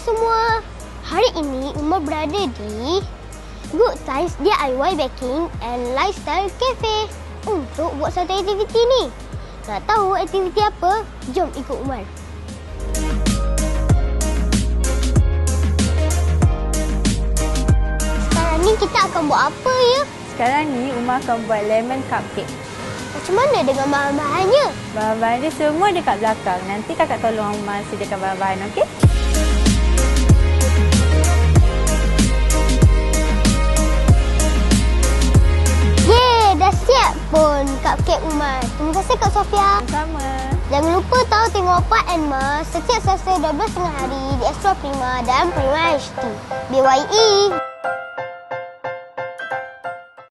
semua. Hari ini Umar berada di Good Times DIY Baking and Lifestyle Cafe untuk buat satu aktiviti ni. Nak tahu aktiviti apa? Jom ikut Umar. Sekarang ni kita akan buat apa ya? Sekarang ni Umar akan buat lemon cupcake. Macam mana dengan bahan-bahannya? Bahan-bahan dia semua dekat belakang. Nanti kakak tolong Umar sediakan bahan-bahan, okey? Yeay, dah siap pun cupcake Umar. Terima kasih Kak Sofia. Sama. Jangan lupa tahu tengok Pa&Ma setiap Selasa 12 tengah hari di Astro Prima dan Prima HD. BYE,